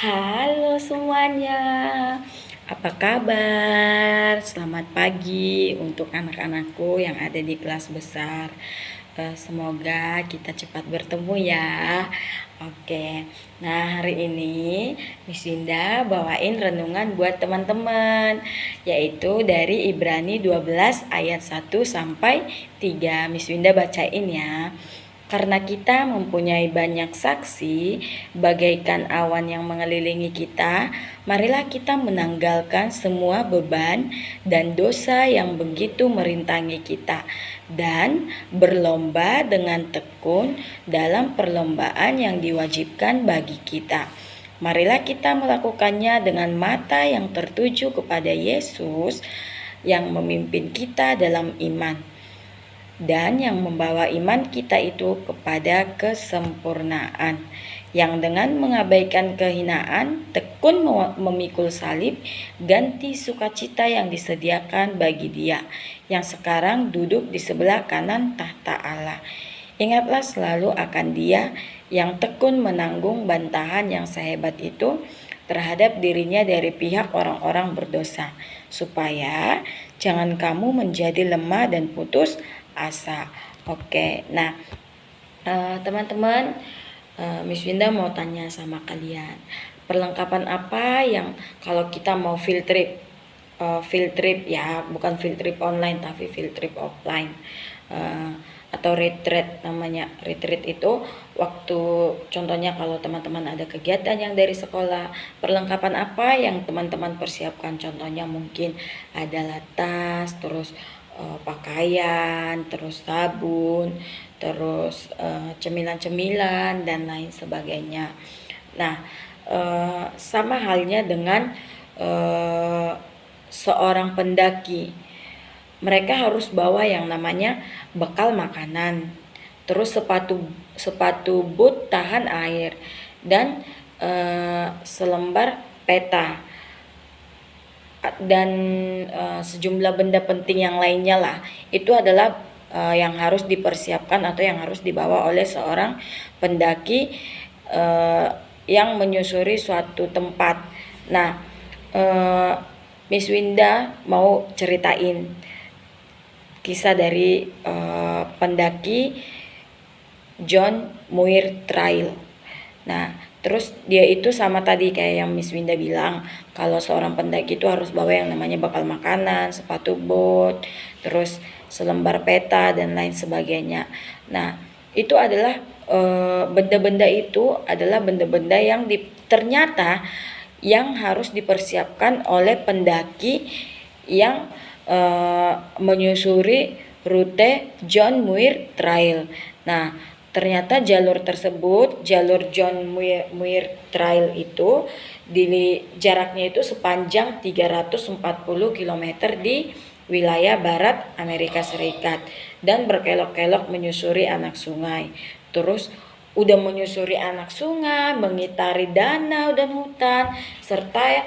Halo semuanya, apa kabar? Selamat pagi untuk anak-anakku yang ada di kelas besar. Semoga kita cepat bertemu ya. Oke, nah hari ini Miss Winda bawain renungan buat teman-teman, yaitu dari Ibrani 12 ayat 1 sampai 3. Miss Winda bacain ya. Karena kita mempunyai banyak saksi, bagaikan awan yang mengelilingi kita, marilah kita menanggalkan semua beban dan dosa yang begitu merintangi kita, dan berlomba dengan tekun dalam perlombaan yang diwajibkan bagi kita. Marilah kita melakukannya dengan mata yang tertuju kepada Yesus yang memimpin kita dalam iman dan yang membawa iman kita itu kepada kesempurnaan, yang dengan mengabaikan kehinaan tekun memikul salib, ganti sukacita yang disediakan bagi Dia yang sekarang duduk di sebelah kanan tahta Allah. Ingatlah selalu akan Dia yang tekun menanggung bantahan yang sehebat itu terhadap dirinya dari pihak orang-orang berdosa, supaya jangan kamu menjadi lemah dan putus asa. Oke, nah teman-teman, Miss Winda mau tanya sama kalian, perlengkapan apa yang kalau kita mau field trip ya, bukan field trip online tapi field trip offline, atau retreat namanya. Retreat itu waktu contohnya kalau teman-teman ada kegiatan yang dari sekolah, perlengkapan apa yang teman-teman persiapkan? Contohnya mungkin adalah tas, terus pakaian, terus sabun, terus cemilan-cemilan dan lain sebagainya. Nah, sama halnya dengan seorang pendaki, mereka harus bawa yang namanya bekal makanan, terus sepatu boot tahan air, dan selembar peta, dan sejumlah benda penting yang lainnya lah. Itu adalah yang harus dipersiapkan atau yang harus dibawa oleh seorang pendaki yang menyusuri suatu tempat. Nah, Miss Winda mau ceritain kisah dari pendaki John Muir Trail. Nah, terus dia itu sama tadi kayak yang Miss Winda bilang, kalau seorang pendaki itu harus bawa yang namanya bekal makanan, sepatu bot, terus selembar peta dan lain sebagainya. Nah, itu adalah benda-benda itu adalah benda-benda yang ternyata yang harus dipersiapkan oleh pendaki yang menyusuri rute John Muir Trail. Nah, ternyata jalur tersebut, jalur John Muir Trail itu jaraknya itu sepanjang 340 km di wilayah barat Amerika Serikat dan berkelok-kelok menyusuri anak sungai. Terus udah menyusuri anak sungai, mengitari danau dan hutan, serta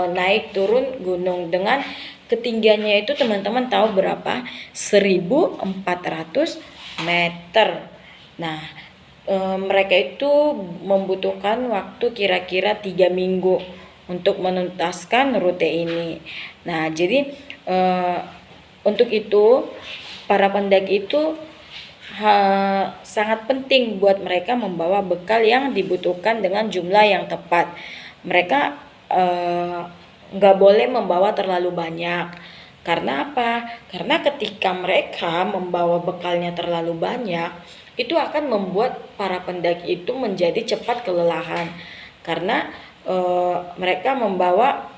naik turun gunung dengan ketinggiannya itu teman-teman tahu berapa? 1400 meter. Nah, mereka itu membutuhkan waktu kira-kira 3 minggu untuk menuntaskan rute ini. Nah, jadi untuk itu para pendaki itu sangat penting buat mereka membawa bekal yang dibutuhkan dengan jumlah yang tepat. Mereka nggak boleh membawa terlalu banyak. Karena apa? Karena ketika mereka membawa bekalnya terlalu banyak, itu akan membuat para pendaki itu menjadi cepat kelelahan. Karena mereka membawa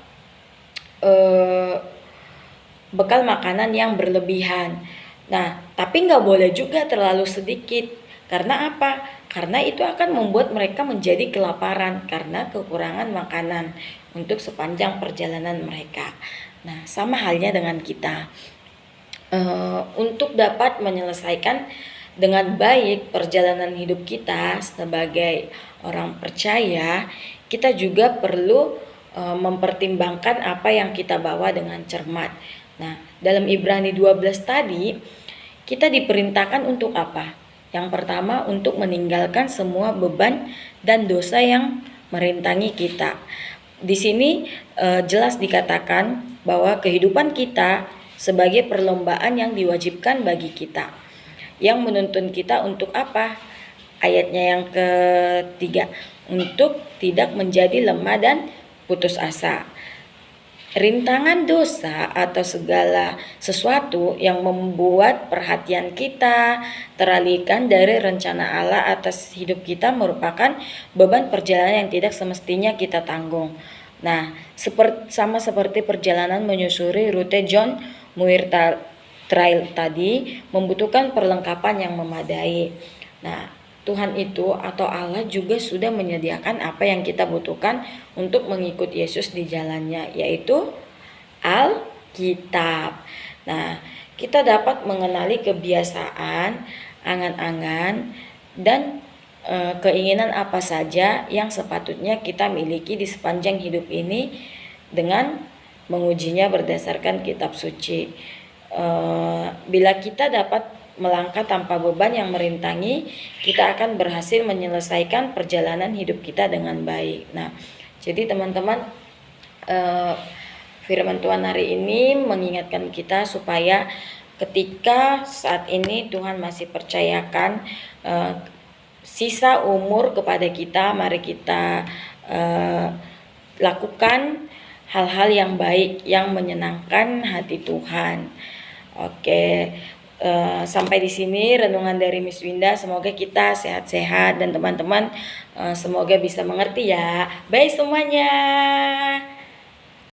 bekal makanan yang berlebihan. Nah, tapi nggak boleh juga terlalu sedikit. Karena apa? Karena itu akan membuat mereka menjadi kelaparan karena kekurangan makanan untuk sepanjang perjalanan mereka. Nah, sama halnya dengan kita. Untuk dapat menyelesaikan dengan baik perjalanan hidup kita sebagai orang percaya, kita juga perlu mempertimbangkan apa yang kita bawa dengan cermat. Nah, dalam Ibrani 12 tadi, kita diperintahkan untuk apa? Yang pertama, untuk meninggalkan semua beban dan dosa yang merintangi kita. Di sini jelas dikatakan bahwa kehidupan kita sebagai perlombaan yang diwajibkan bagi kita, yang menuntun kita untuk apa? Ayatnya yang ketiga, untuk tidak menjadi lemah dan putus asa. Rintangan dosa atau segala sesuatu yang membuat perhatian kita teralihkan dari rencana Allah atas hidup kita merupakan beban perjalanan yang tidak semestinya kita tanggung. Nah, sama seperti perjalanan menyusuri rute John Muir Trail tadi membutuhkan perlengkapan yang memadai. Nah, Tuhan itu atau Allah juga sudah menyediakan apa yang kita butuhkan untuk mengikut Yesus di jalannya, yaitu Alkitab. Nah, kita dapat mengenali kebiasaan, angan-angan, dan keinginan apa saja yang sepatutnya kita miliki di sepanjang hidup ini dengan mengujinya berdasarkan kitab suci. Bila kita dapat melangkah tanpa beban yang merintangi, kita akan berhasil menyelesaikan perjalanan hidup kita dengan baik. Nah, jadi teman-teman, firman Tuhan hari ini mengingatkan kita supaya ketika saat ini Tuhan masih percayakan sisa umur kepada kita, mari kita lakukan hal-hal yang baik yang menyenangkan hati Tuhan. Oke. Sampai di sini renungan dari Miss Winda. Semoga kita sehat-sehat dan teman-teman semoga bisa mengerti ya. Bye semuanya.